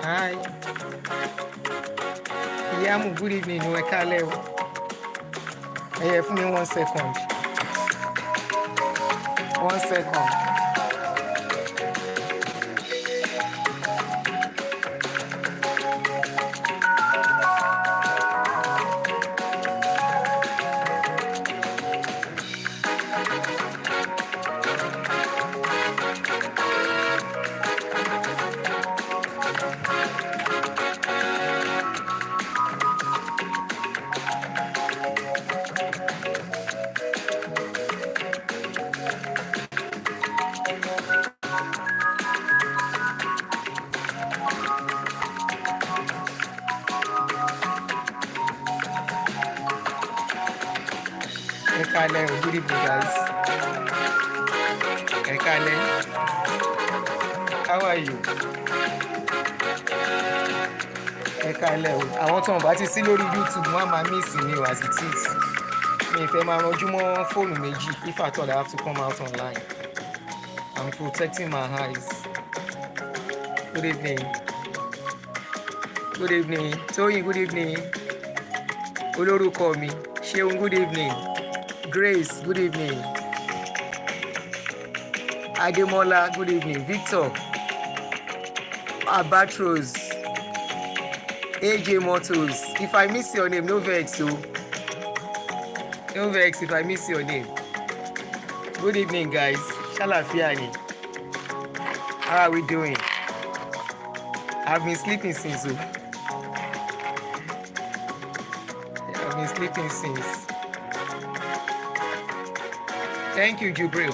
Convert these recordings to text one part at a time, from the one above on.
Hi. Yeah, good evening. No, I can't leave. Hey, for me 1 second. 1 second. Good evening, guys. How are you? I want to know ti sí lórí YouTube, wọ́n máa miss me as it is. Mi fẹ́ máa ranjú mọ́ fóònù méjì if at all I have to come out online. I'm protecting my eyes. Good evening. Good evening. Toyin, good evening. Olórúkọ mi. Ṣeun, good evening. Grace, good evening. Ademola, good evening. Victor, Albatros, AJ Motors. If I miss your name, no vex. So, no vex if I miss your name. Good evening, guys. Shalafiani. How are we doing? I've been sleeping since. I've been sleeping since. Thank you, Jubril.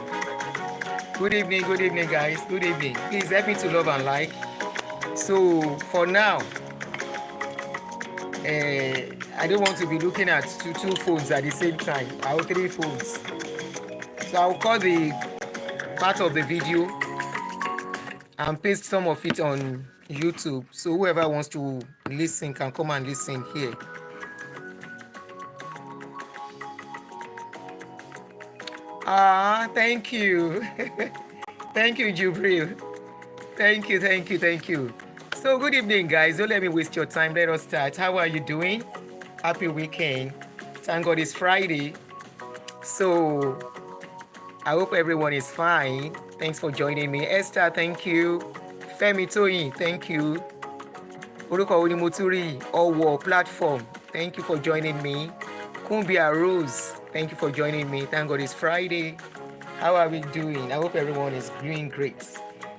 Good evening, guys. Good evening. Please help me to love and like. So, for now, I don't want to be looking at two phones at the same time. I have 3 phones. So, I'll call the part of the video and paste some of it on YouTube. So, whoever wants to listen can come and listen here. Thank you. Thank you, Jubril. Thank you. So, good evening, guys. Don't let me waste your time. Let us start. How are you doing? Happy weekend. Thank God it's Friday. So, I hope everyone is fine. Thanks for joining me. Esther, thank you. Femi Toyin, thank you. Oruko Onimoturi, Owo Platform, thank you for joining me. Kumbia Rose, thank you for joining me. Thank God it's Friday. How are we doing? I hope everyone is doing great.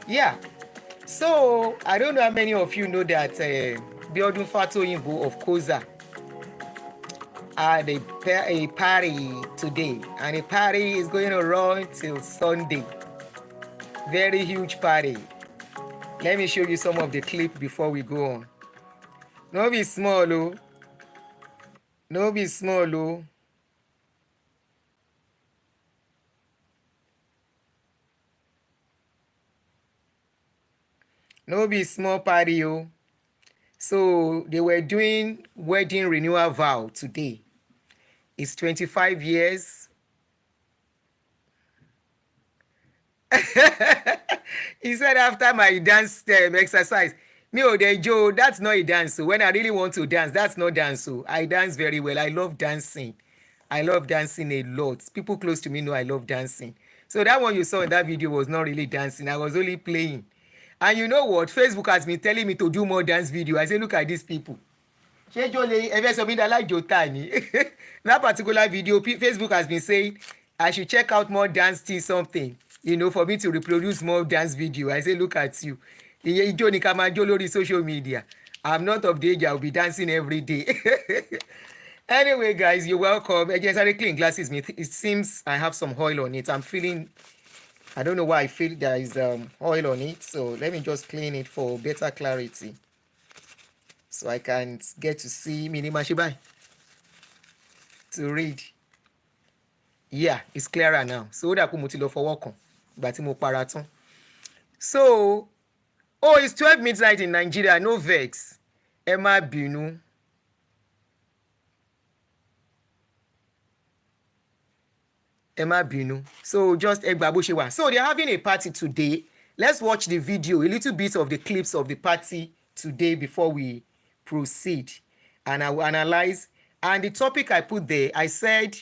Yeah. So, I don't know how many of you know that Biodun Fatoyinbo of Koza had a party today. And the party is going to run till Sunday. Very huge party. Let me show you some of the clip before we go on. No be small, oh. No be small, oh. No be small party, oh. So they were doing wedding renewal vow today. It's 25 years. He said after my dance exercise, me oh Joe, that's not a dance. So when I really want to dance, that's not dance. So I dance very well. I love dancing. I love dancing a lot. People close to me know I love dancing. So that one you saw in that video was not really dancing. I was only playing. And you know what? Facebook has been telling me to do more dance video. I say, look at these people. That particular video, Facebook has been saying I should check out more dance thing something, you know, for me to reproduce more dance video. I say, look at you. Social media. I'm not of the age I'll be dancing every day. Anyway, guys, you're welcome. I just had to clean glasses. It seems I have some oil on it. I'm feeling, I don't know why I feel there is oil on it. So let me just clean it for better clarity. So I can get to see Minima Shibai to read. Yeah, it's clearer now. So that kumutilo for work on. Batimo paraton. So, it's 12 midnight in Nigeria. No vex. Emma Binu. ẹ má bínú. So just ẹ gbà bó ṣe wà. So they're having a party today. Let's watch the video, a little bit of the clips of the party today before we proceed. And I will analyze. And the topic I put there, I said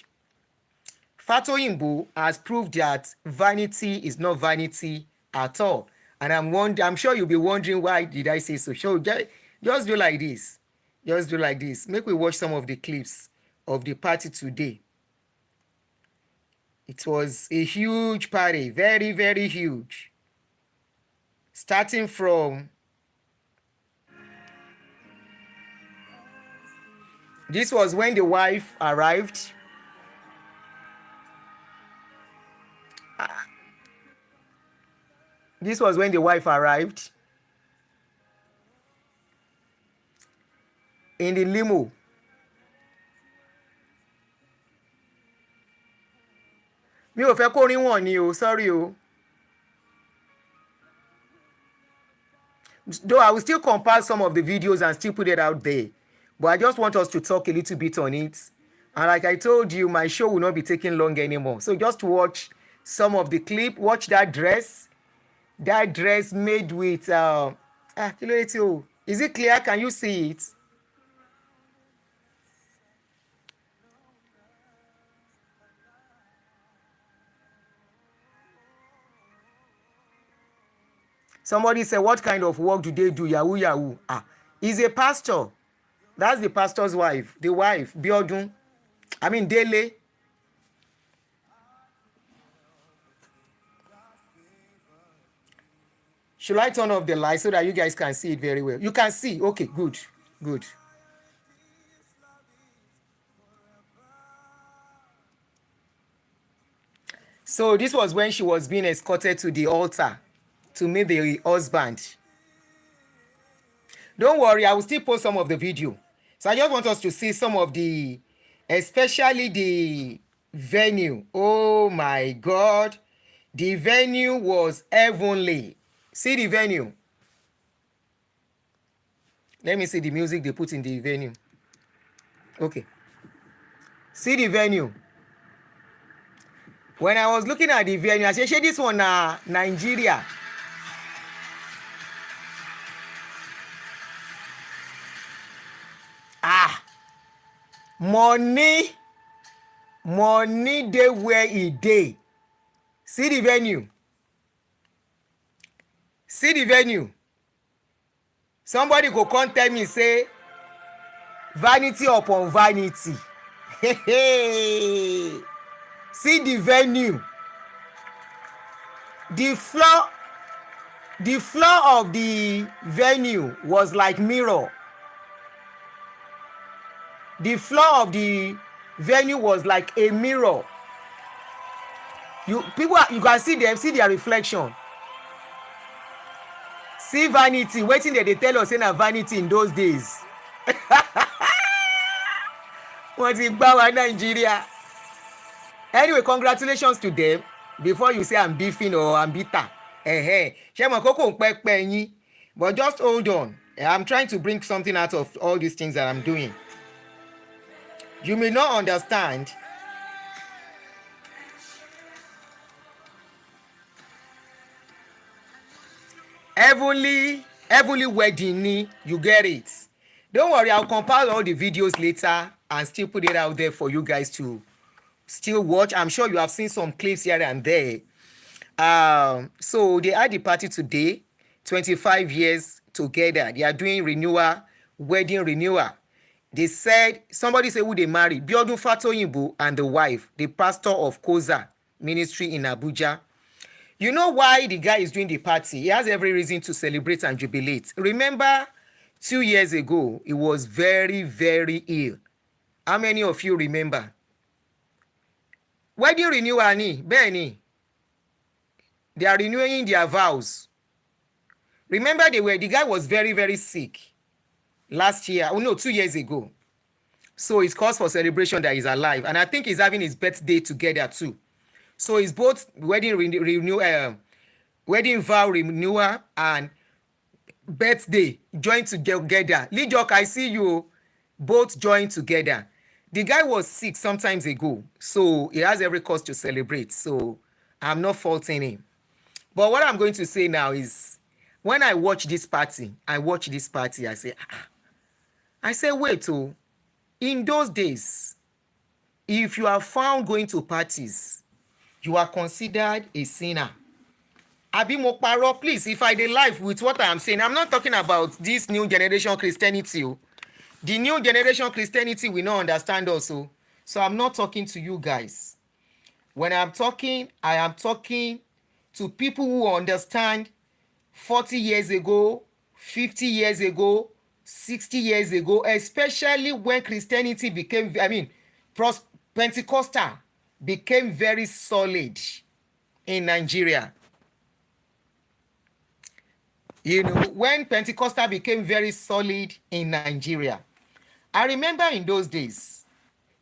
Fatoyinbo has proved that vanity is not vanity at all. And I'm sure you'll be wondering why did I say so. So just do like this. Just do like this. Make we watch some of the clips of the party today. It was a huge party, very, very huge. Starting from, this was when the wife arrived. This was when the wife arrived in the limo. Mi ò fẹ́ kó rí wọn ni o, sorry o. Though I will still compile some of the videos and still put it out there. But I just want us to talk a little bit on it. And like I told you, my show will not be taking long anymore. So just watch some of the clip. Watch that dress. That dress made with... is it clear? Can you see it? Somebody said, what kind of work do they do? Yahoo, yahoo. He's a pastor. That's the pastor's wife. The wife, Biodun. Dele. Should I turn off the light so that you guys can see it very well? You can see. Okay, good. Good. So this was when she was being escorted to the altar to meet the husband. Don't worry, I will still post some of the video. So I just want us to see some of the, especially the venue. Oh my God. The venue was heavenly. See the venue. Let me see the music they put in the venue. Okay. See the venue. When I was looking at the venue, I said, "Shey this one na Nigeria." Money dey where e dey. See the venue. See the venue. Somebody go come tell me say vanity upon vanity. See the venue. The floor of the venue was like mirror. The floor of the venue was like a mirror. You can see them, see their reflection. See vanity, waiting there they tell us say na vanity in those days. Wọ́n ti gbá wa Nigeria. Anyway, congratulations to them. Before you say I'm beefing or I'm bitter. Ṣé mo kókó ń pẹ́ yín? But just hold on. I'm trying to bring something out of all these things that I'm doing. You may not understand. Heavenly wedding ni, you get it. Don't worry, I'll compile all the videos later and still put it out there for you guys to still watch. I'm sure you have seen some clips here and there. So they had the party today, 25 years together. They are doing wedding renewal. They said, somebody said who they married, Biodun Fatoyinbo and the wife, the pastor of Koza ministry in Abuja. You know why the guy is doing the party? He has every reason to celebrate and jubilate. Remember, 2 years ago, he was very, very ill. How many of you remember? Wedding renewal ni, Benny. They are renewing their vows. Remember, the guy was very, very sick last year. 2 years ago. So it's cause for celebration that he's alive. And I think he's having his birthday together too. So it's both wedding vow renewal and birthday joined together. Lijok, I see you both joined together. The guy was sick sometimes ago, so he has every cause to celebrate. So I'm not faulting him. But what I'm going to say now is, when I watch this party, I say, wait, oh, in those days, if you are found going to parties, you are considered a sinner. Abi mo paro, please, if I dey live with what I am saying, I'm not talking about this new generation Christianity. The new generation Christianity will not understand also. So I'm not talking to you guys. When I'm talking, I am talking to people who understand 40 years ago, 50 years ago, 60 years ago, especially when Christianity became, Pentecostal became very solid in Nigeria. When Pentecostal became very solid in Nigeria, I remember in those days,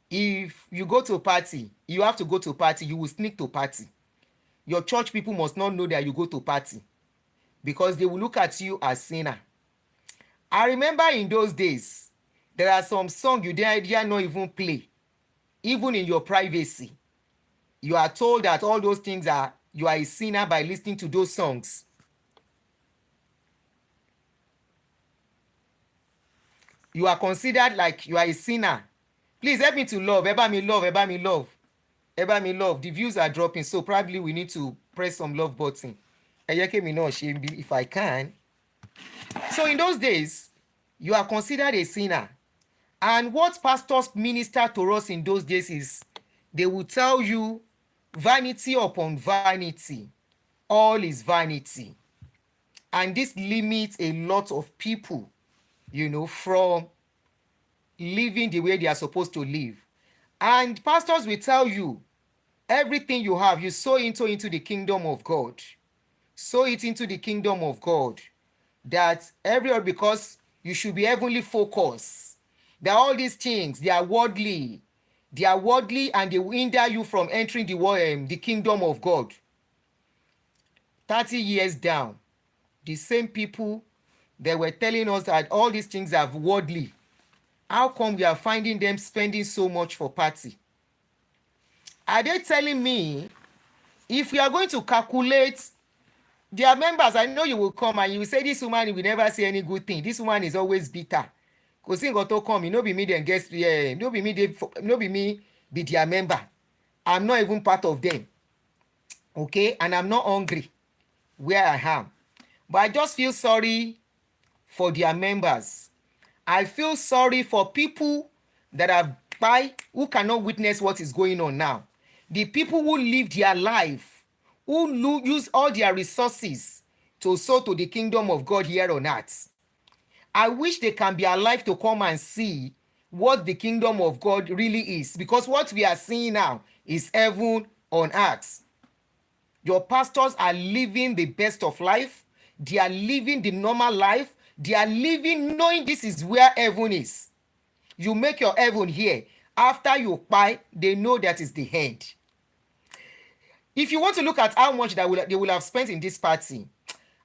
if you go to a party, you have to go to a party, you will sneak to party. Your church people must not know that you go to party because they will look at you as sinner. I remember in those days, there are some songs you dare not even play, even in your privacy. You are told that all those things you are a sinner by listening to those songs. You are considered like you are a sinner. Please help me to love. Eba me love. Eba me love. Eba me love. The views are dropping, so probably we need to press some love button. If I can. So in those days, you are considered a sinner. And what pastors minister to us in those days is, they will tell you, vanity upon vanity, all is vanity. And this limits a lot of people, from living the way they are supposed to live. And pastors will tell you, everything you have, you sow into the kingdom of God. Sow it into the kingdom of God. That because you should be heavenly focused. That all these things, they are worldly. They are worldly and they will hinder you from entering the kingdom of God. 30 years down, the same people, they were telling us that all these things are worldly. How come we are finding them spending so much for party? Are they telling me, if we are going to calculate their members, I know you will come and you will say, this woman will never say any good thing. This woman is always bitter. Because thing got to come, no be me then guess, no be me be their member. I'm not even part of them. Okay? And I'm not hungry where I am. But I just feel sorry for their members. I feel sorry for people that are who cannot witness what is going on now. The people who live their life, who use all their resources to sow to the kingdom of God here on earth. I wish they can be alive to come and see what the kingdom of God really is. Because what we are seeing now is heaven on earth. Your pastors are living the best of life. They are living the normal life. They are living knowing this is where heaven is. You make your heaven here. After you buy, they know that is the end. If you want to look at how much they will have spent in this party,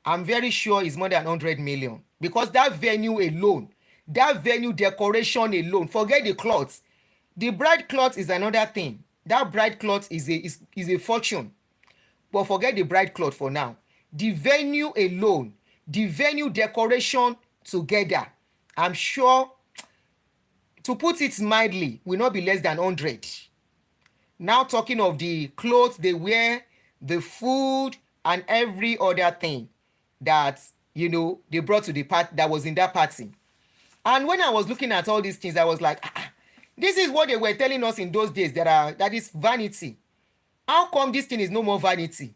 I'm very sure it's more than 100 million. Because that venue alone, that venue decoration alone, forget the clothes. The bride cloth is another thing. That bride cloth is a fortune. But forget the bride cloth for now. The venue alone, the venue decoration together, I'm sure, to put it mildly, will not be less than 100. Now talking of the clothes they wear, the food, and every other thing that, they brought to the party, that was in that party. And when I was looking at all these things, I was like, this is what they were telling us in those days, that is vanity. How come this thing is no more vanity?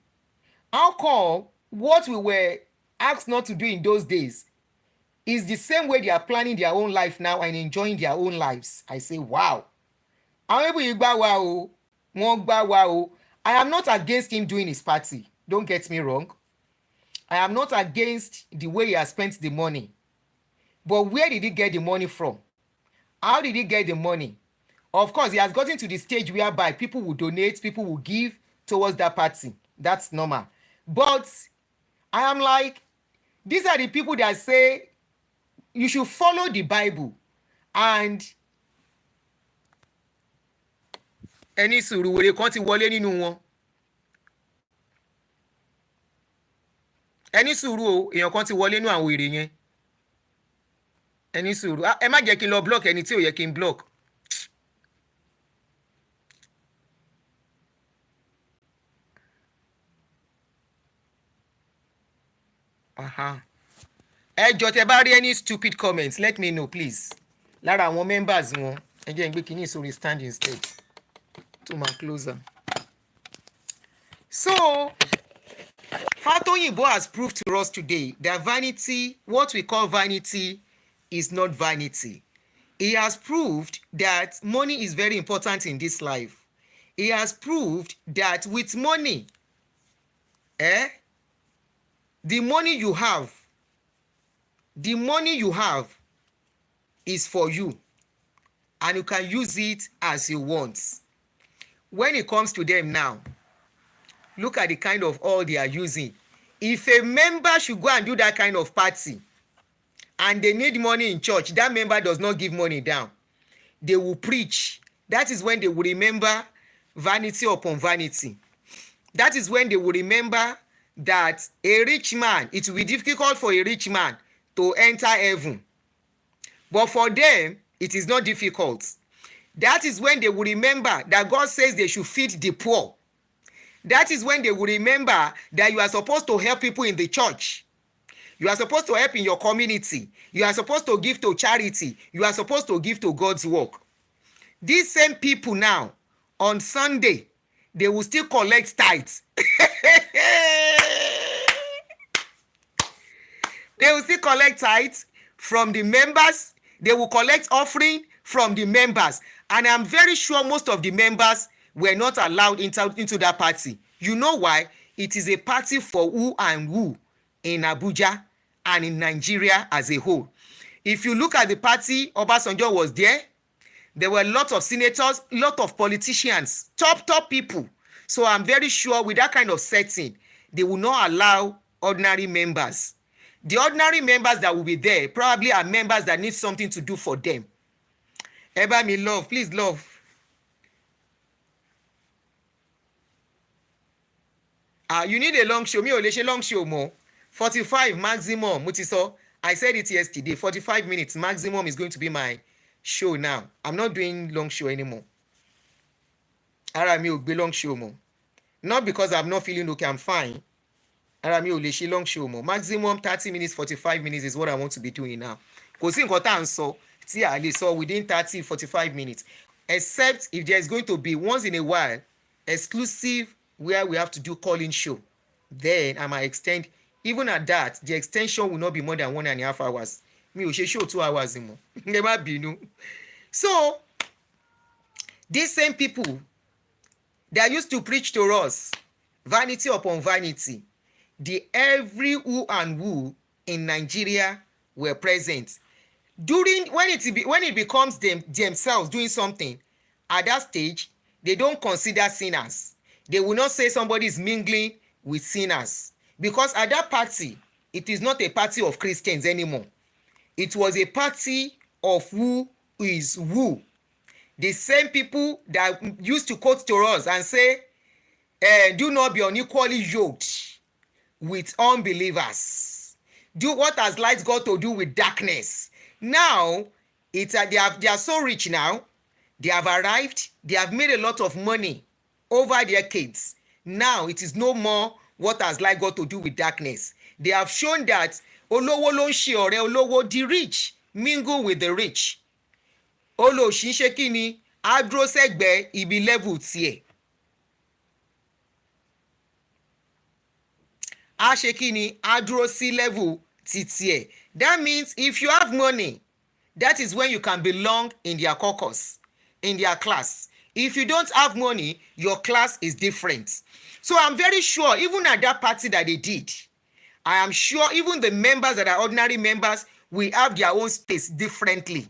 How come what we were asked not to do in those days is the same way they are planning their own life now and enjoying their own lives? I say, wow. I am not against him doing his party. Don't get me wrong. I am not against the way he has spent the money. But where did he get the money from? How did he get the money? Of course, he has gotten to the stage whereby people will donate, people will give towards that party. That's normal. But I am like, these are the people that say you should follow the Bible. And ẹni sùúrù wèrè kan ti wọlé nínú wọn. ẹni sùúrù o, èèyàn kan ti wọlé nínú àwọn wèrè yẹn. ẹni sùúrù ẹ má jẹ́ kí n lọ block ẹni tí ò yẹ kí n block. ẹ jọ̀ọ́ tẹ́ bá rí any stupid comments let me know please. lára àwọn members wọn ẹ jẹ́ n gbé kíní sórí stand instead to my closer. So Fatoyinbo has proved to us today that vanity, what we call vanity, is not vanity. He has proved that money is very important in this life. He has proved that with money, the money you have is for you, and you can use it as you want. When it comes to them now, look at the kind of oil they are using. If a member should go and do that kind of party and they need money in church, that member does not give money down. They will preach. That is when they will remember vanity upon vanity. That is when they will remember that a rich man, it will be difficult for a rich man to enter heaven. But for them, it is not difficult. That is when they will remember that God says they should feed the poor. That is when they will remember that you are supposed to help people in the church. You are supposed to help in your community. You are supposed to give to charity. You are supposed to give to God's work. These same people now, on Sunday, they will still collect tithes. They will still collect tithes from the members. They will collect offering from the members. And I'm very sure most of the members were not allowed into that party. You know why? It is a party for who and who in Abuja and in Nigeria as a whole. If you look at the party, Obasanjo was there. There were a lot of senators, a lot of politicians, top people. So I'm very sure with that kind of setting, they will not allow ordinary members. The ordinary members that will be there probably are members that need something to do for them. Eba me love, please love. You need a long show. Me ò lè ṣe long show more. 45 maximum. Mo ti sọ. I said it yesterday. 45 minutes maximum is going to be my show now. I'm not doing long show anymore. Ara mi ò gbé long show more. Not because I'm not feeling okay, I'm fine. Ara mi ò lè ṣe long show more. Maximum 30 minutes, 45 minutes is what I want to be doing now. Kò sí nǹkan tá à ń sọ tí a lè sọ within 30, 45 minutes. Except if there is going to be once in a while exclusive where we have to do calling show, then I might extend. Even at that, the extension will not be more than 1.5 hours. Mi ò ṣe show 2 hours mo. Ẹ má bínú. So these same people that used to preach to us vanity upon vanity, the every who and who in Nigeria were present during when it becomes themselves doing something. At that stage, they don't consider sinners. They will not say somebody is mingling with sinners, because at that party, it is not a party of Christians anymore. It was a party of who is who. The same people that used to quote to us and say, do not be unequally yoked with unbelievers. Do what has light got to do with darkness. Now, they are so rich now. They have arrived. They have made a lot of money over decades. Now it is no more what has light got to do with darkness. They have shown that olówó ló ń ṣe ọ̀rẹ́ olówó, the rich mingle with the rich. Olóṣì ń ṣe kí ni? Á dúró sẹ́gbẹ̀ẹ́ ibi level tiẹ̀. Á ṣe kí ni? Á dúró sí level ti tiẹ̀. That means if you have money, that is when you can belong in their caucus, in their class. If you don't have money, your class is different. So I'm very sure, even at that party that they did, I am sure even the members that are ordinary members will have their own space differently.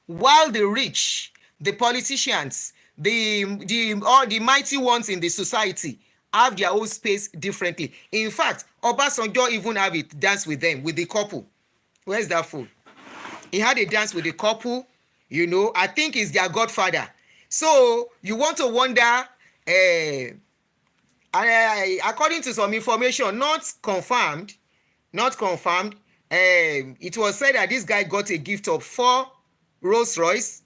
While the rich, the politicians, all the mighty ones in the society have their own space differently. In fact, Obasanjo even have a dance with them, with the couple. Where's that fool? He had a dance with the couple, I think he's their godfather. So you want to wonder, according to some information not confirmed, it was said that this guy got a gift of 4 Rolls Royce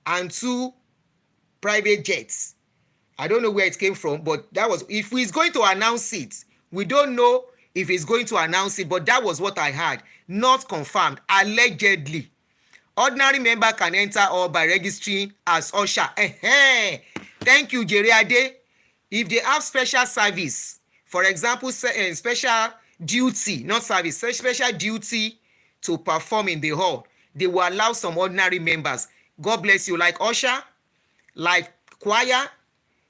and 2 private jets. I don't know where it came from, but that was, if he's going to announce it, we don't know if he's going to announce it, but that was what I heard. Not confirmed, allegedly. Ordinary member can enter or by registering as usher. Thank you, Jerry Ade. If they have special service, for example, special duty, not service, special duty to perform in the hall, they will allow some ordinary members. God bless you. Like usher, like choir,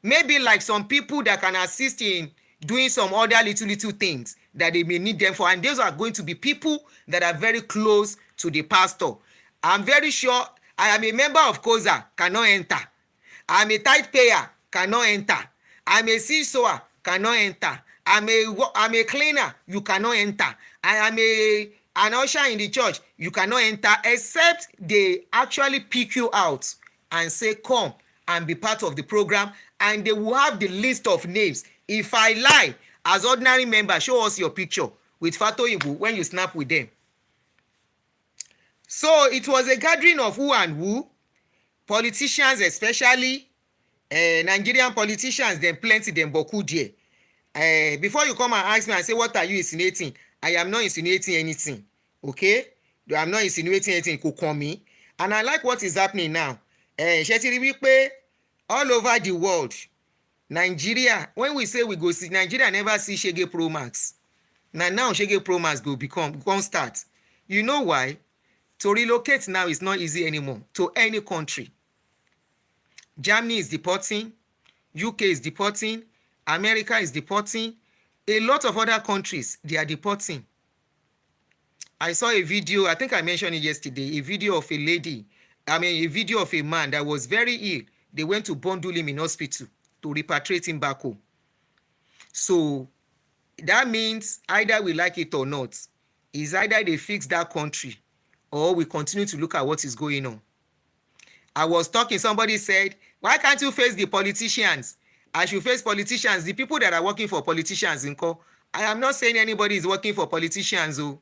maybe like some people that can assist in doing some other little things that they may need them for, and those are going to be people that are very close to the pastor. I'm very sure I am a member of COSA, cannot enter. I'm a tithe payer, cannot enter. I'm a seed sower, cannot enter. I'm a cleaner, you cannot enter. I am an usher in the church, you cannot enter, except they actually pick you out and say come and be part of the program, and they will have the list of names. If I lie, as ordinary member, show us your picture with Fatoyinbo when you snap with them. So it was a gathering of who and who, politicians especially, Nigerian politicians, then plenty, them boku there. Before you come and ask me and say, what are you insinuating? I am not insinuating anything, okay? I'm not insinuating anything, it could come me. And I like what is happening now. All over the world, Nigeria, when we say we go see, Nigeria never see Shege Pro Max. Now Shege Pro Max go become start. You know why? To relocate now is not easy anymore to any country. Germany is deporting, UK is deporting, America is deporting, a lot of other countries, they are deporting. I saw a video, I think I mentioned it yesterday, a video of a video of a man that was very ill. They went to bundle him in hospital to repatriate him back home. So that means either we like it or not, is either they fix that country or we continue to look at what is going on. I was talking, somebody said, why can't you face the politicians? I should face politicians, the people that are working for politicians. I am not saying anybody is working for politicians. But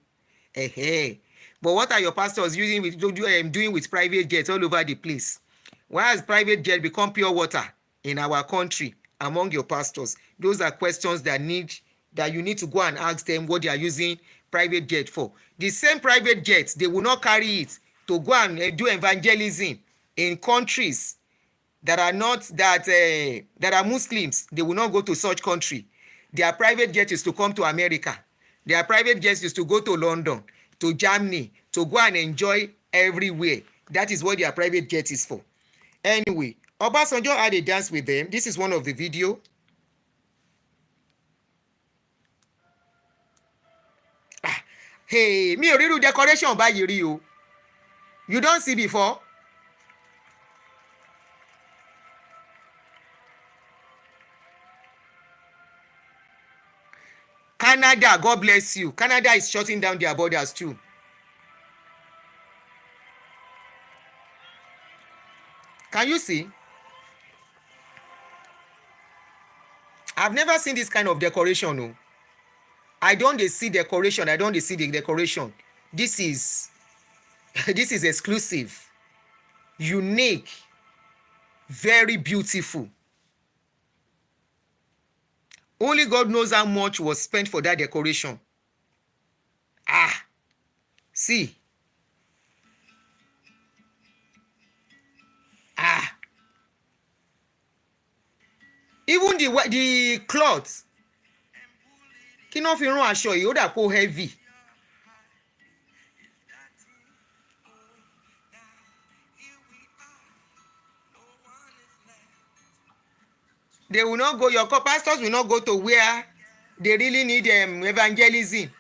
what are your pastors doing with private jets all over the place? Why has private jet become pure water in our country among your pastors? Those are questions that you need to go and ask them what they are using private jet for. The same private jets, they will not carry it to go and do evangelism in countries that are not that are Muslims. They will not go to such country. Their private jet is to come to America. Their private jet is to go to London, to Germany, to go and enjoy everywhere. That is what their private jet is for. Anyway, Obasanjo had a dance with them. This is one of the video. Hey, mi ò ríru decoration báyìí rí o. You don't see before? Canada, God bless you. Canada is shutting down their borders too. Can you see? I've never seen this kind of decoration. No. I don't see decoration. I don't see the decoration. This is exclusive, unique, very beautiful. Only God knows how much was spent for that decoration. See. Even the cloth. Kí ló fi rán aṣọ yìí, ó dà pé ó heavy. They will not go, your pastors will not go to where they really need evangelism.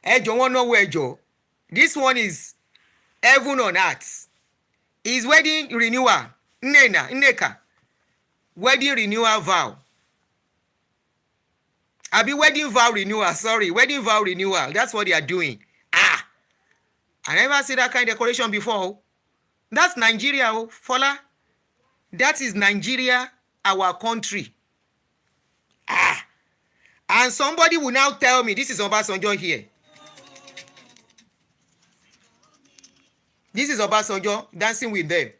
Ẹjọ́ wọn náà wọ ẹjọ́. This one is heaven on earth. Is wedding renewal. Nneka. Wedding renewal vow. Abi wedding vow renewal, sorry, wedding vow renewal. That's what they are doing. Ah, I never see that kind of decoration before. That's Nigeria, oh, Fola. That is Nigeria, our country. Ah, and somebody will now tell me, this is Obasanjo here. This is Obasanjo dancing with them.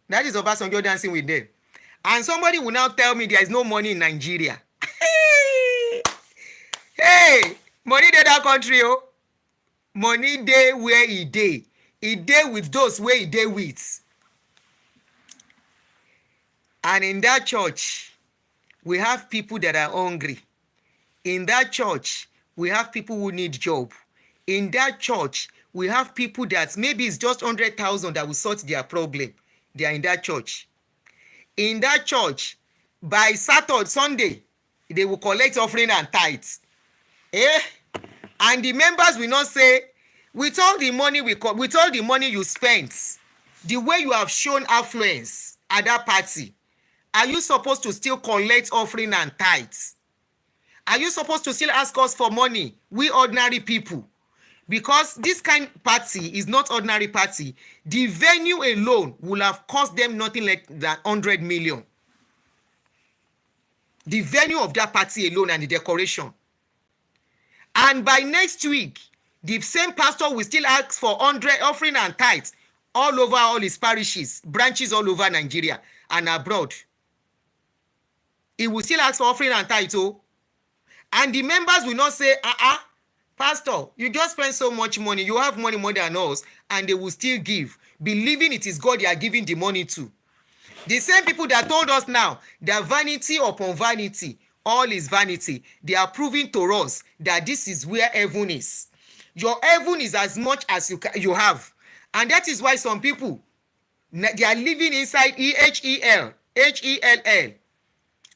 That is Obasanjo dancing with them. And somebody will now tell me there is no money in Nigeria. Hey, money dey that country, oh. Money dey where e dey. E dey with those where e dey with. And in that church, we have people that are hungry. In that church, we have people who need job. In that church, we have people that maybe it's just 100,000 that will sort their problem. They are in that church. In that church, by Saturday, Sunday, they will collect offering and tithes. And the members will not say, with all the money with all the money you spent, the way you have shown affluence at that party, are you supposed to still collect offering and tithes? Are you supposed to still ask us for money, we ordinary people? Because this kind of party is not ordinary party. The venue alone will have cost them nothing less than 100 million. The venue of that party alone and the decoration. And by next week, the same pastor will still ask for 100 offering and tithes all over all his parishes, branches all over Nigeria and abroad. He will still ask for offering and tithes, oh. And the members will not say, Pastor, you just spend so much money, you have money more than us, and they will still give, believing it is God they are giving the money to. The same people that told us now that vanity upon vanity, all is vanity, they are proving to us that this is where heaven is. Your heaven is as much as you have. And that is why some people, they are living inside Hell,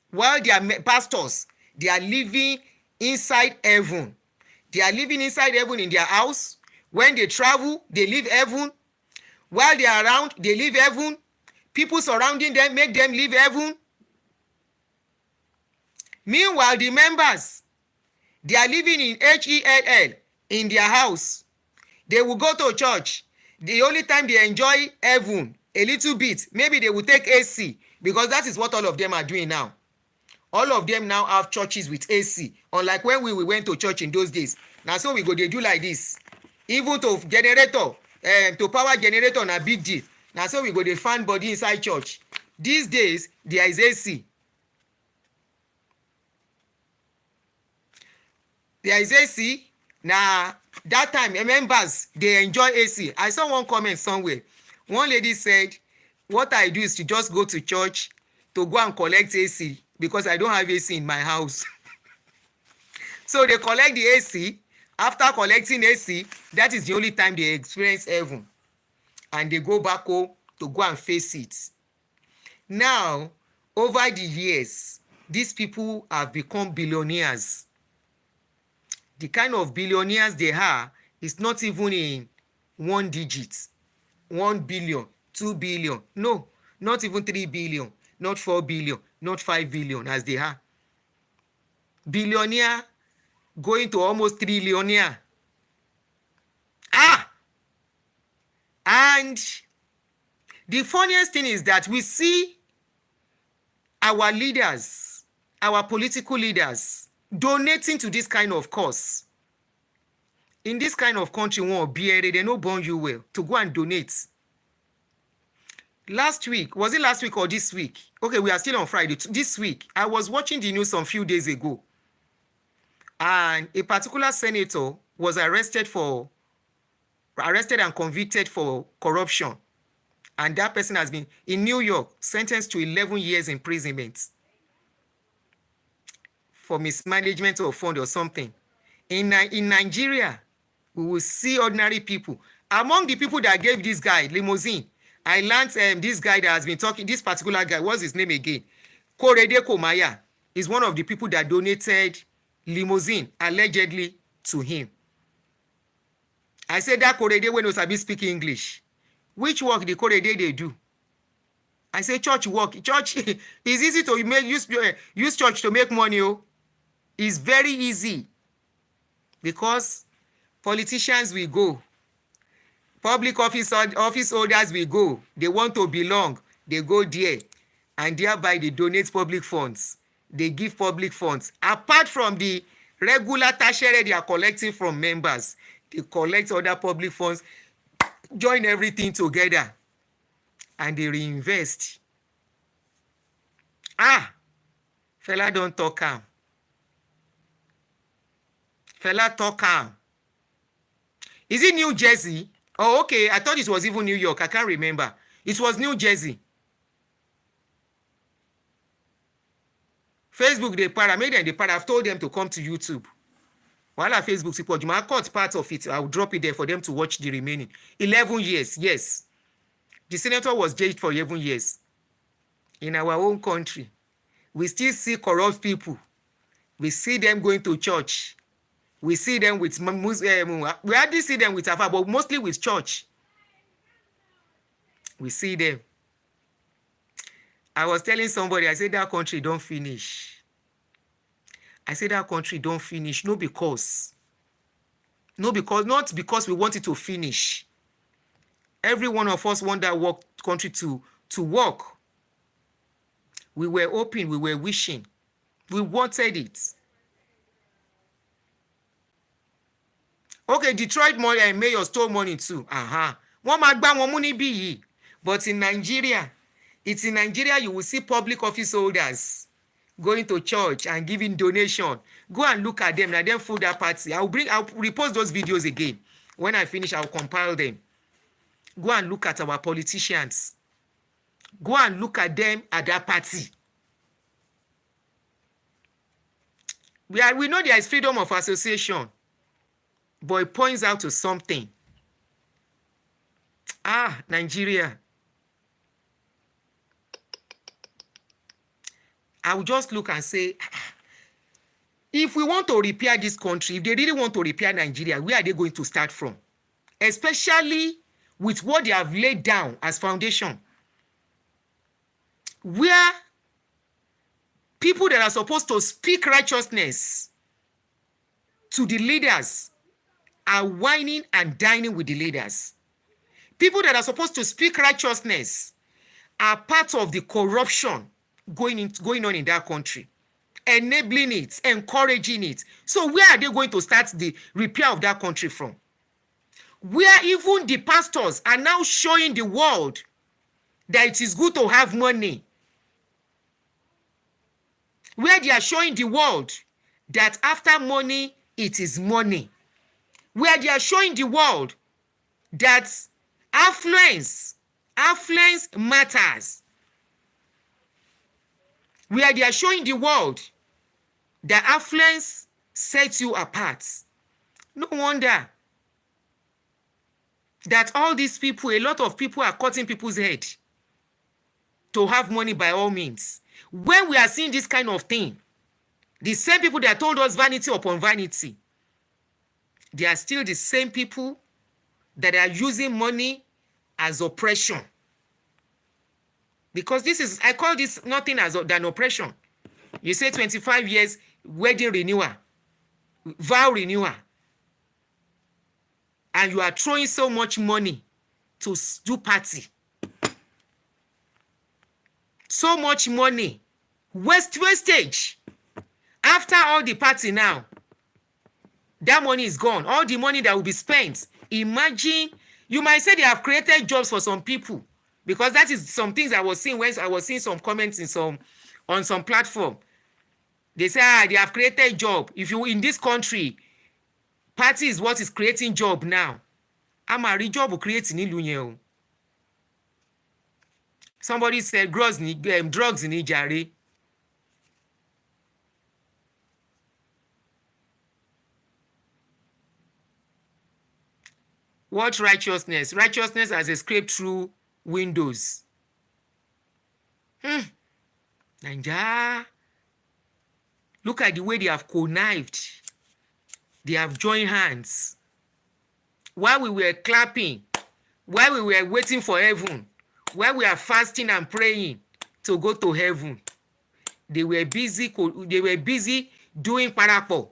while their pastors, they are living inside heaven. They are living inside heaven in their house. When they travel, they live heaven. While they are around, they live heaven. People surrounding them make them live heaven. Meanwhile, the members, they are living in Hell in their house. They will go to church. The only time they enjoy heaven a little bit, maybe they will take AC, because that is what all of them are doing now. All of them now have churches with AC, unlike when we went to church in those days. Now so we go dey do like this. Even to generator, to power generator na big deal. Now so we go dey fan body inside church. These days there is AC. There is AC. Now that time members they enjoy AC. I saw one comment somewhere. One lady said, "What I do is to just go to church to go and collect AC because I don't have AC in my house." So they collect the AC. After collecting AC, that is the only time they experience heaven. And they go back home to go and face it. Now, over the years, these people have become billionaires. The kind of billionaires they are is not even in 1 digit. 1 billion, 2 billion. No, not even 3 billion, not 4 billion, not 5 billion as they are. Billionaire going to almost trillionaire. And the funniest thing is that we see our leaders, our political leaders, donating to this kind of cause. In this kind of country, they no born you well to go and donate. Last week, was it last week or this week? Okay, we are still on Friday. This week, I was watching the news some few days ago. And a particular senator was arrested and convicted for corruption. And that person has been, in New York, sentenced to 11 years imprisonment for mismanagement of fund or something. In Nigeria, we will see ordinary people. Among the people that gave this guy limousine, I learned this guy that has been talking, this particular guy, what's his name again? Korede Komaya is one of the people that donated limousine allegedly to him. I say that Korede wey no sabi speak English. Which work the Korede they do? I say church work. Church is easy to use church to make money. Oh, it's very easy because politicians will go, public office holders will go. They want to belong. They go there, and thereby they donate public funds. They give public funds apart from the regular tertiary they are collecting from members. They collect other public funds, join everything together, and they reinvest. Fella don't talk am. Fella talk am. Is it New Jersey? Oh, okay. I thought it was even New York. I can't remember. It was New Jersey. Facebook, they para. Made them they para. I've told them to come to YouTube. While our Facebook support, you might cut part of it. I'll drop it there for them to watch the remaining. 11 years, yes. The senator was jailed for 11 years. In our own country, we still see corrupt people. We see them going to church. We see them with we hardly see them with Afa, but mostly with church. We see them. I was telling somebody, I said that country don't finish. I said that country don't finish. Not because we want it to finish. Every one of us want that country to work. We were hoping, we were wishing. We wanted it. Okay, Detroit mayor stole money too. One magba one money be. But in Nigeria, you will see public office holders going to church and giving donation. Go and look at them. Now them food that party. I'll repost those videos again. When I finish, I'll compile them. Go and look at our politicians. Go and look at them at that party. We know there is freedom of association, but it points out to something. Nigeria. I will just look and say, if we want to repair this country, if they really want to repair Nigeria, where are they going to start from? Especially with what they have laid down as foundation. Where people that are supposed to speak righteousness to the leaders are whining and dining with the leaders. People that are supposed to speak righteousness are part of the corruption going on in that country, enabling it, encouraging it. So where are they going to start the repair of that country from? Where even the pastors are now showing the world that it is good to have money. Where they are showing the world that after money, it is money. Where they are showing the world that affluence matters. Where they are showing the world that affluence sets you apart. No wonder that all these people, a lot of people are cutting people's head to have money by all means. When we are seeing this kind of thing, the same people that told us vanity upon vanity, they are still the same people that are using money as oppression. Because I call this nothing than oppression. You say 25 years, wedding renewal, vow renewal, and you are throwing so much money to do party. So much money. Wastage. After all the party now, that money is gone. All the money that will be spent. Imagine, you might say they have created jobs for some people. Because that is some things I was seeing when I was seeing some comments on some platform. They say, they have created job. If you in this country, party is what is creating job now. I'm a job creating in Somebody said drugs in Ijare. What righteousness? Righteousness has escaped through windows. Naija. Look at the way they have connived. They have joined hands while we were clapping, while we were waiting for heaven, while we are fasting and praying to go to heaven, they were busy doing parapo.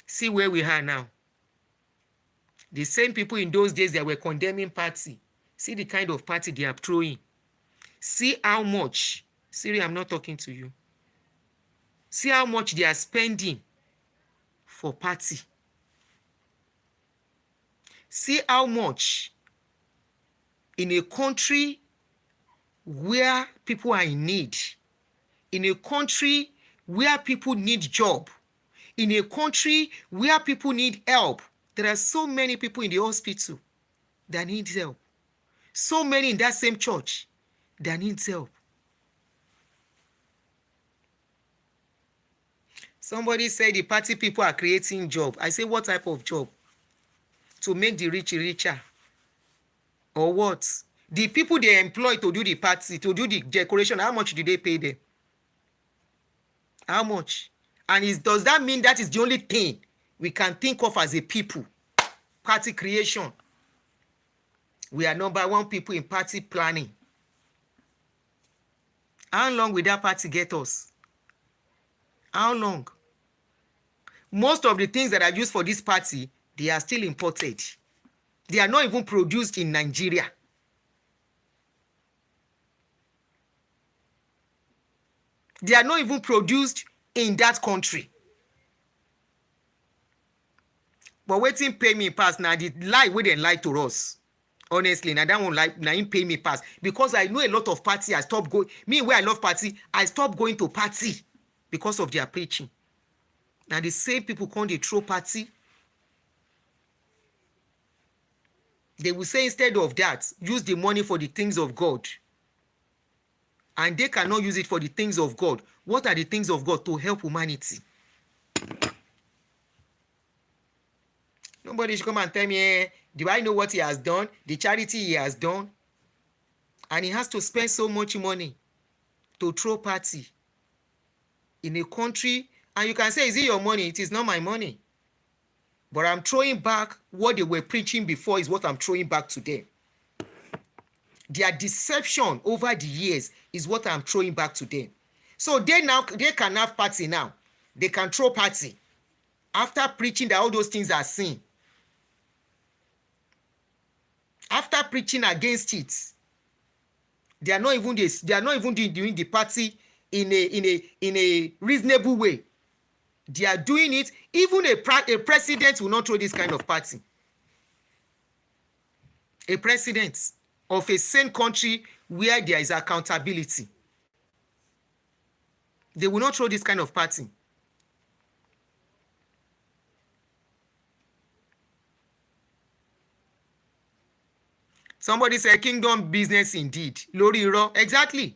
See where we are now. The same people in those days that were condemning party. See the kind of party they are throwing. See how much. Siri, I'm not talking to you. See how much they are spending for party. See how much in a country where people are in need, in a country where people need job, in a country where people need help. There are so many people in the hospital that need help. So many in that same church that need help. Somebody said the party people are creating job. I say, what type of job? To make the rich richer? Or what? The people they employ to do the party, to do the decoration, how much do they pay them? How much? And does that mean that is the only thing we can think of as a people? Party creation. We are number one people in party planning. How long will that party get us? How long? Most of the things that are used for this party, they are still imported. They are not even produced in Nigeria. They are not even produced in that country. But waiting pay me pass now, the lie wey dem lie to us. Honestly, now that one like now him pay me pass. Because I know a lot of party, I stopped going. Me where I love party, I stopped going to party because of their preaching. Now the same people come dey throw party. They will say instead of that, use the money for the things of God. And they cannot use it for the things of God. What are the things of God? To help humanity. Nobody should come and tell me, do I know what he has done? The charity he has done? And he has to spend so much money to throw party in a country. And you can say, is it your money? It is not my money. But I'm throwing back what they were preaching before is what I'm throwing back to them. Their deception over the years is what I'm throwing back to them. So they can have party now. They can throw party. After preaching that all those things are sin. After preaching against it, they are not even doing the party in a reasonable way. They are doing it. Even a president will not throw this kind of party. A president of a sane country where there is accountability, they will not throw this kind of party. Somebody said kingdom business indeed. Lori Iro. Exactly.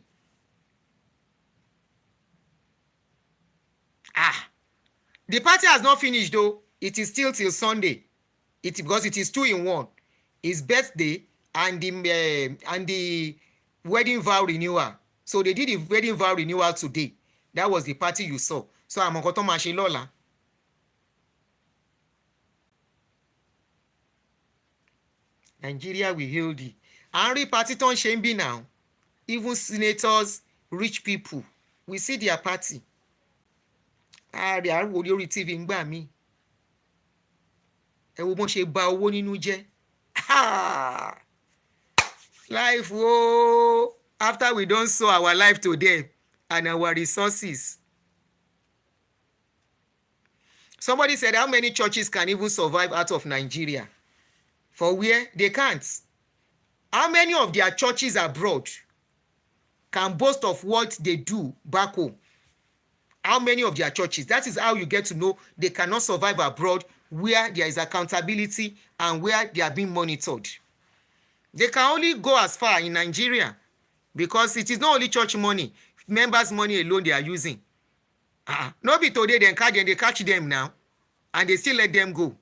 The party has not finished though. It is still till Sunday. Because it is 2 in 1. His birthday and the wedding vow renewal. So they did the wedding vow renewal today. That was the party you saw. So I'm going to machine Lola. Nigeria will heal thee. Henry party ton shame now. Even senators, rich people, we see their party. They are lórí TV ń gbà mí. Ẹ wo bọ́n ṣe bà owó nínú jẹ́. Life, oh, after we don't sow our life to them and our resources. Somebody said, how many churches can even survive out of Nigeria? For where? They can't. How many of their churches abroad can boast of what they do back home? How many of their churches? That is how you get to know they cannot survive abroad where there is accountability and where they are being monitored. They can only go as far in Nigeria because it is not only church money, members' money alone they are using. No be today they catch them now and they still let them go.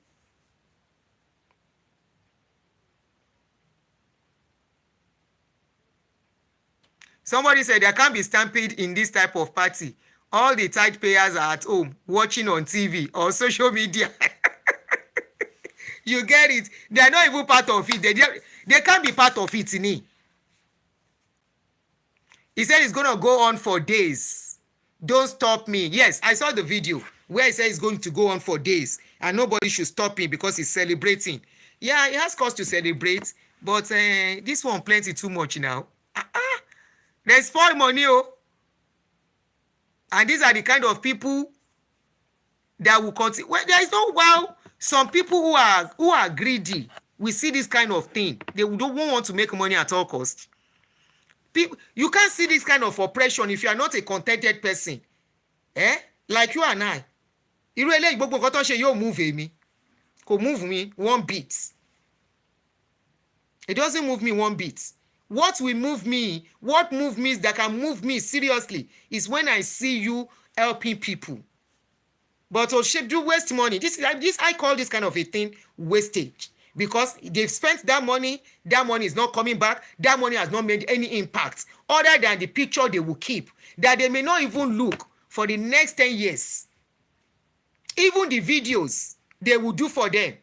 Somebody said there can't be stampede in this type of party. All the tithe payers are at home watching on TV or social media. You get it? They are not even part of it. They can't be part of it. He said it's going to go on for days. Don't stop me. Yes, I saw the video where he said it's going to go on for days and nobody should stop him because he's celebrating. Yeah, he has cause to celebrate, but this one plenty too much now. They spoil money, oh. And these are the kind of people that will continue. Well, there is no wow. Some people who are greedy, we see this kind of thing. They don't want to make money at all costs. People, you can't see this kind of oppression if you are not a contented person. Like you and I. Irú eléyìí gbogbo nǹkan tó ń ṣe yóò move me. Kò move me one bit. It doesn't move me one bit. What moves me that can move me seriously is when I see you helping people. But to do waste money, this I call this kind of a thing wastage. Because they've spent that money is not coming back, that money has not made any impact other than the picture they will keep, that they may not even look for the next 10 years. Even the videos they will do for them,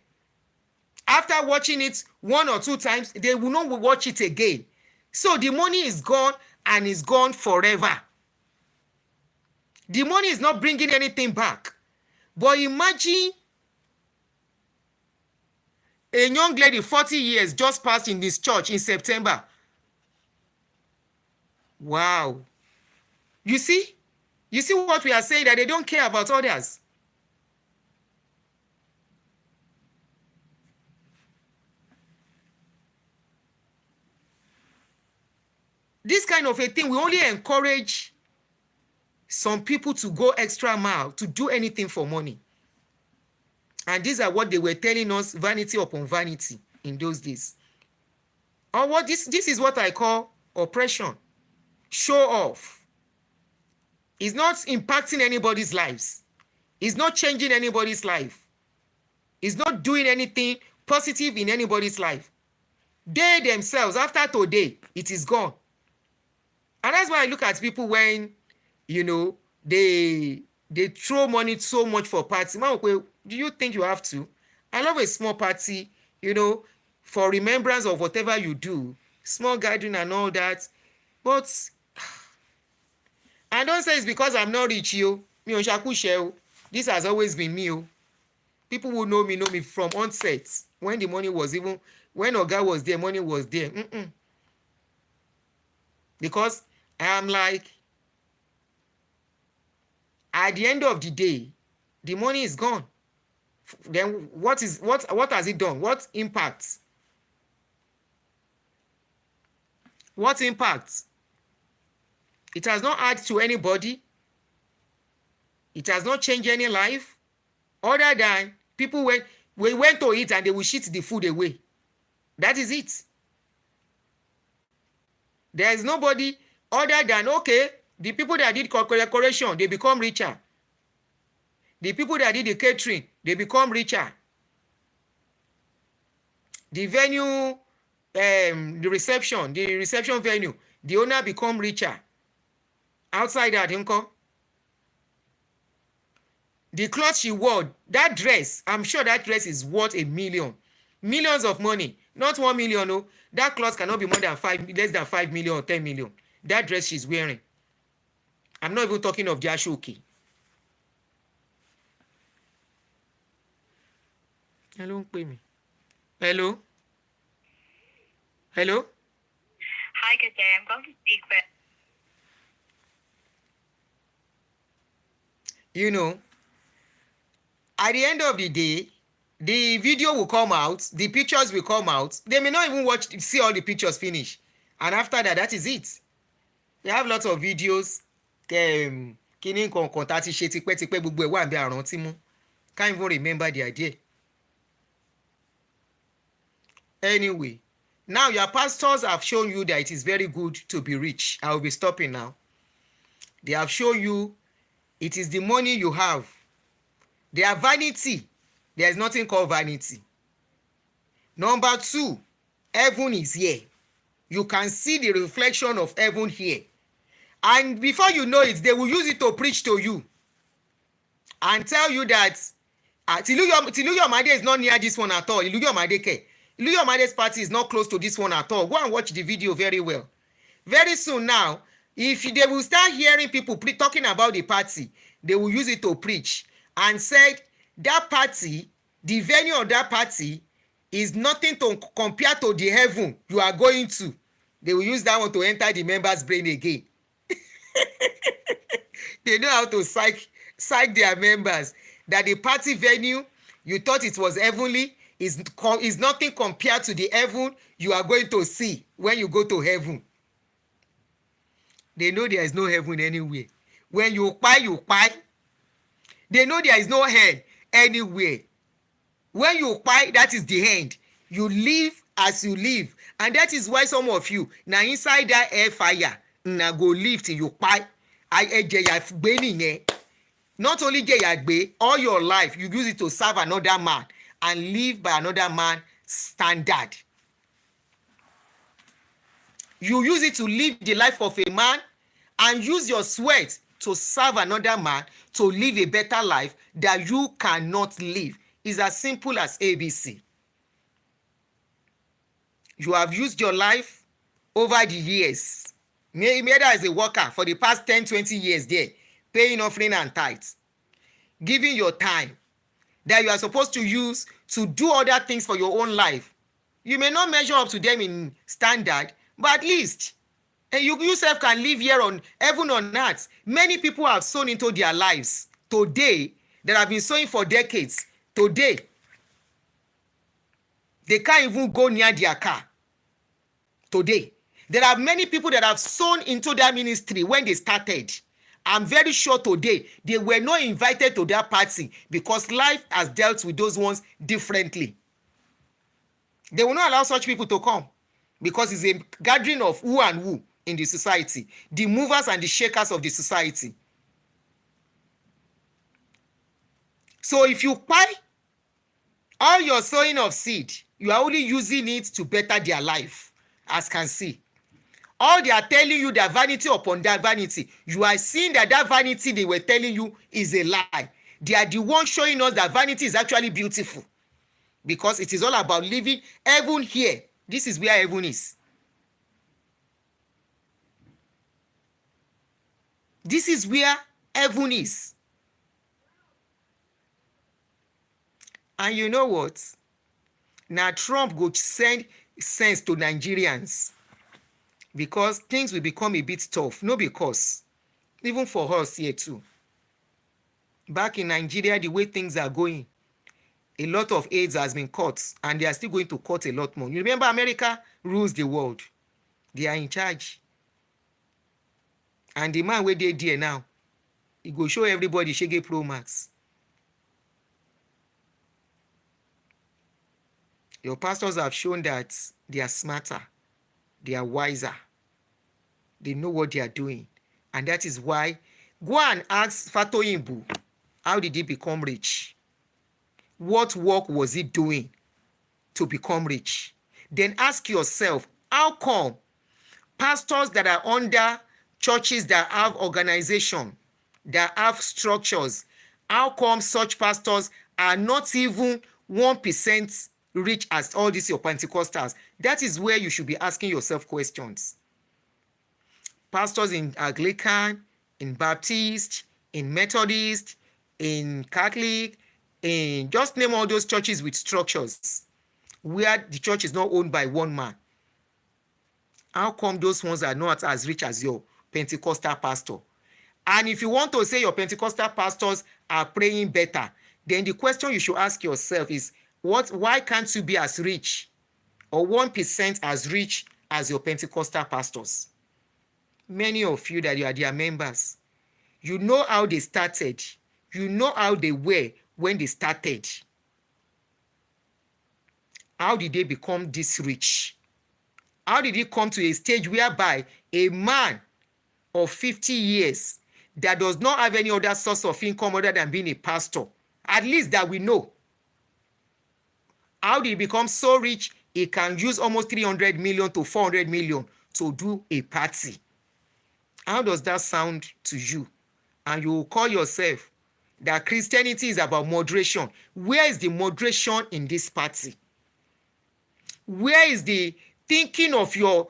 after watching it 1 or 2 times, they will not watch it again. So the money is gone and is gone forever. The money is not bringing anything back. But imagine a young lady, 40 years, just passed in this church in September. Wow. You see what we are saying, that they don't care about others. This kind of a thing will only encourage some people to go extra mile, to do anything for money. And these are what they were telling us, vanity upon vanity in those days. Or what this is what I call oppression. Show off. It's not impacting anybody's lives. It's not changing anybody's life. It's not doing anything positive in anybody's life. They themselves, after today, it is gone. And that's why I look at people when, they throw money so much for party. Do you think you have to? I love a small party, for remembrance of whatever you do, small gathering and all that. But I don't say it's because I'm not rich, This has always been me. People who know me from onset. When the money was when Oga was there, money was there. Because I am like, at the end of the day, the money is gone. Then what has it done? What impact? What impact? It has not added to anybody. It has not changed any life. Other than people went to eat and they will shit the food away. That is it. There is nobody other than, okay, the people that did decoration, they become richer. The people that did the catering, they become richer. The venue, the reception venue, the owner become richer. Outside that, the clothes she wore, that dress, I'm sure that dress is worth $1 million. Millions of money, not 1 million. No, that clothes cannot be less than 5 million or 10 million. That dress she's wearing. I'm not even talking of the Ashoki. Hello, pay me. Hello? Hello? Hi, good day. I'm going to speak with... At the end of the day, the video will come out, the pictures will come out. They may not even see all the pictures finish. And after that, that is it. They have lots of videos. Can't even remember the idea. Anyway, now your pastors have shown you that it is very good to be rich. I will be stopping now. They have shown you it is the money you have. They are vanity. There is nothing called vanity. Number 2, heaven is here. You can see the reflection of heaven here. And before you know it, they will use it to preach to you and tell you that Tiluyomade is not near this one at all. Iluyomade's party is not close to this one at all. Go and watch the video very well. Very soon now, if they will start hearing people talking about the party, they will use it to preach and said that party, the venue of that party is nothing to compare to the heaven you are going to. They will use that one to enter the members' brain again. They know how to psych their members that the party venue you thought it was heavenly is nothing compared to the heaven you are going to see when you go to heaven. They know there is no heaven anywhere. When you pie, you pie. They know there is no hell anywhere. When you pie, that is the end. You live as you live. And that is why some of you, now inside that air fire, now go live till you pie. Not only Jeyagbe, all your life, you use it to serve another man and live by another man's standard. You use it to live the life of a man and use your sweat to serve another man to live a better life that you cannot live. It's as simple as ABC. You have used your life over the years. Maybe as a worker for the past 10, 20 years there, paying offering and tithes, giving your time that you are supposed to use to do other things for your own life. You may not measure up to them in standard, but at least you yourself can live here on heaven on earth. Many people have sown into their lives today that have been sowing for decades. Today, they can't even go near their car. Today, there are many people that have sown into their ministry when they started. I'm very sure today they were not invited to their party because life has dealt with those ones differently. They will not allow such people to come because it's a gathering of who and who in the society, the movers and the shakers of the society. So if you buy all your sowing of seed, you are only using it to better their life, as can see. All they are telling you that vanity upon that vanity, you are seeing that that vanity they were telling you is a lie. They are the ones showing us that vanity is actually beautiful because it is all about living heaven here. This is where heaven is. This is where heaven is. And you know what? Now Trump go send sense to Nigerians because things will become a bit tough. No, because even for us here too. Back in Nigeria, the way things are going, a lot of AIDS has been cut and they are still going to cut a lot more. You remember America rules the world. They are in charge. And the man where they there now, he go show everybody Shege Pro Max. Your pastors have shown that they are smarter, they are wiser, they know what they are doing. And that is why, go and ask Fatoyinbo, how did he become rich? What work was he doing to become rich? Then ask yourself, how come pastors that are under churches that have organization, that have structures, how come such pastors are not even 1% rich as all these your Pentecostals? That is where you should be asking yourself questions. Pastors in Anglican, in Baptist, in Methodist, in Catholic, in just name all those churches with structures where the church is not owned by one man. How come those ones are not as rich as your Pentecostal pastor? And if you want to say your Pentecostal pastors are praying better, then the question you should ask yourself is, why can't you be as rich or 1% as rich as your Pentecostal pastors? Many of you that you are their members, you know how they started. You know how they were when they started. How did they become this rich? How did it come to a stage whereby a man of 50 years that does not have any other source of income other than being a pastor, at least that we know, how did he become so rich he can use almost 300 million to 400 million to do a party? How does that sound to you? And you will call yourself that Christianity is about moderation. Where is the moderation in this party? Where is the thinking of your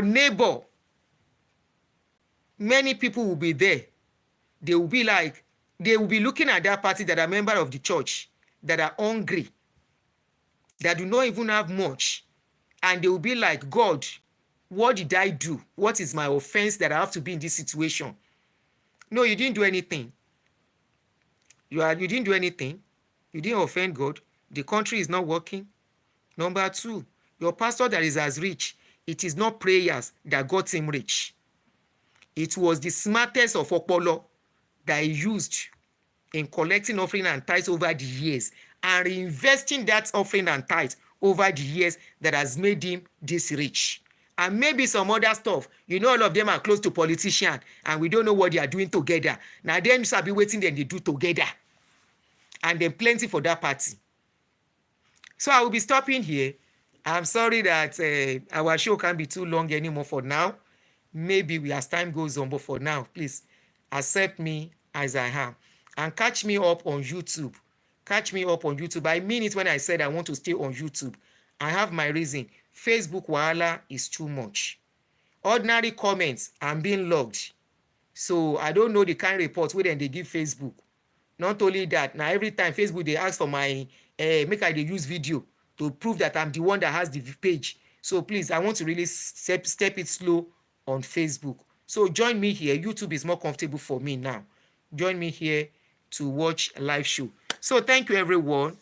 neighbor? Many people will be there. They will be like, they will be looking at that party that are member of the church, that are hungry, that do not even have much, and they will be like, God, what did I do? What is my offense that I have to be in this situation? No, you didn't do anything. You didn't do anything. You didn't offend God. The country is not working. Number two, your pastor that is as rich, it is not prayers that got him rich. It was the smartest of Okpolo that he used in collecting offering and tithes over the years and reinvesting that offering and tithes over the years that has made him this rich. And maybe some other stuff. You know, all of them are close to politicians and we don't know what they are doing together. Now them shall be waiting then they do together. And then plenty for that party. So I will be stopping here. I'm sorry that our show can't be too long anymore for now. Maybe as time goes on, but for now, please accept me as I am. And catch me up on YouTube. Catch me up on YouTube. I mean it when I said I want to stay on YouTube. I have my reason. Facebook wahala is too much. Ordinary comments, I'm being logged. So I don't know the kind of reports wey dem dey give Facebook. Not only that, now every time Facebook they ask for my make I dey use video to prove that I'm the one that has the page. So please, I want to really step it slow on Facebook. So join me here. YouTube is more comfortable for me now. Join me here to watch a live show. So thank you everyone.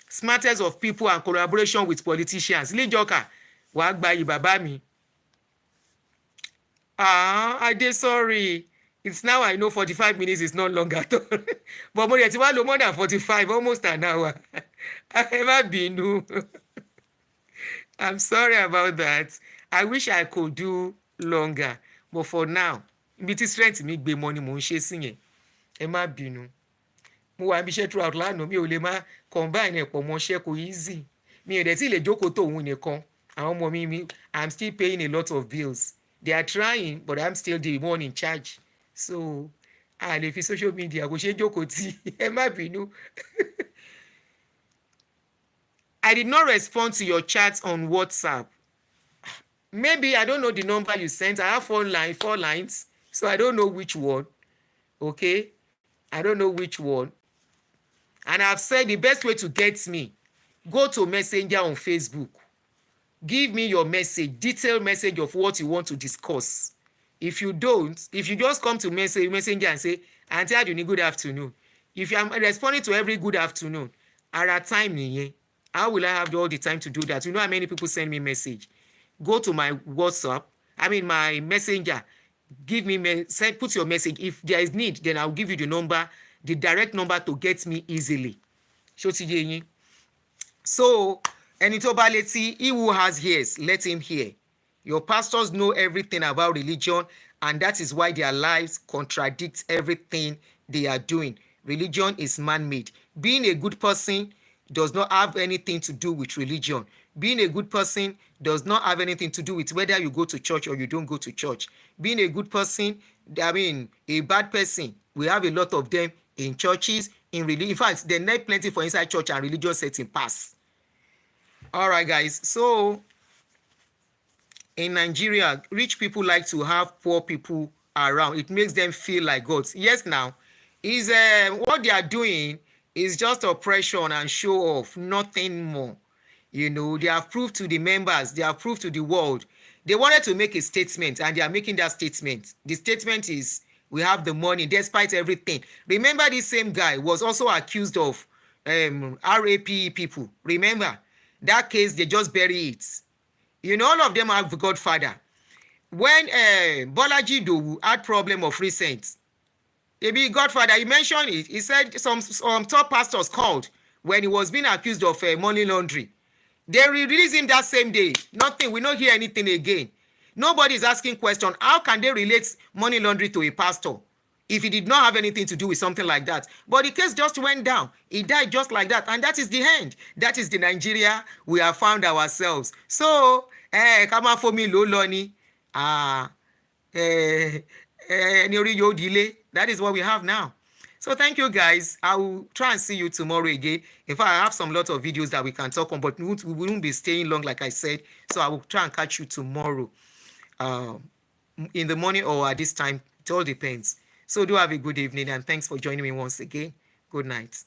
Smartest of people and collaboration with politicians. Lee Joka, wàá gba yìí bàbá mi. I dey sorry. It's now I know 45 minutes is not long at all. But mo yẹ ti wá lò more than 45, almost an hour. Ẹ má bínú. I'm sorry about that. I wish I could do longer. But for now, ibi tí strength mi gbé mọ́ ni mò ń ṣe sí yẹn. Ẹ má bínú. Mo wà níbi iṣẹ́ throughout lánàá, mi ò lè má combine ẹ̀pọ̀ mọ́ ṣẹ́ kò easy. Mi ò dẹ̀ tí lè jókòó tó òun nìkan. Àwọn ọmọ mi, I'm still paying a lot of bills. They are trying, but I'm still the one in charge. So, a lè fi social media kò ṣe jókòó tí. Ẹ má bínú. I did not respond to your chat on WhatsApp. Maybe I don't know the number you sent. I have 4 lines. So I don't know which one. Okay? I don't know which one. And I've said the best way to get me, go to Messenger on Facebook. Give me your message, detailed message of what you want to discuss. If you don't, if you just come to Messenger and say, Auntie Aduni, good afternoon. If I'm responding to every good afternoon, at a time, how will I have all the time to do that? You know how many people send me message? Go to my WhatsApp, my Messenger. Give me, put your message. If there is need, then I'll give you the number, the direct number to get me easily. So, ẹni tó bá létí, he who has ears, let him hear. Your pastors know everything about religion, and that is why their lives contradict everything they are doing. Religion is man-made. Being a good person does not have anything to do with religion. Being a good person does not have anything to do with whether you go to church or you don't go to church. Being a good person, a bad person, we have a lot of them in churches, in religion. In fact, they need plenty for inside church and religious setting pass. All right, guys. So, in Nigeria, rich people like to have poor people around. It makes them feel like gods. Yes, now, is what they are doing is just oppression and show off, nothing more. You know, they have proved to the members, they have proved to the world. They wanted to make a statement, and they are making that statement. The statement is, we have the money despite everything. Remember, this same guy was also accused of RAPE people. Remember, that case, they just bury it. You know, all of them have the Godfather. When Bolaji Dowu had problem of recent, maybe Godfather, he mentioned it. He said some top pastors called when he was being accused of money laundering. They released him that same day. Nothing. We don't hear anything again. Nobody is asking question. How can they relate money laundering to a pastor if he did not have anything to do with something like that? But the case just went down. He died just like that. And that is the end. That is the Nigeria we have found ourselves. So, come on for me, low loney. Ni orí yóò dilé. That is what we have now. So thank you guys. I will try and see you tomorrow again. In fact, I have some lot of videos that we can talk on, but we won't be staying long, like I said. So I will try and catch you tomorrow, in the morning or at this time. It all depends. So do have a good evening, and thanks for joining me once again. Good night.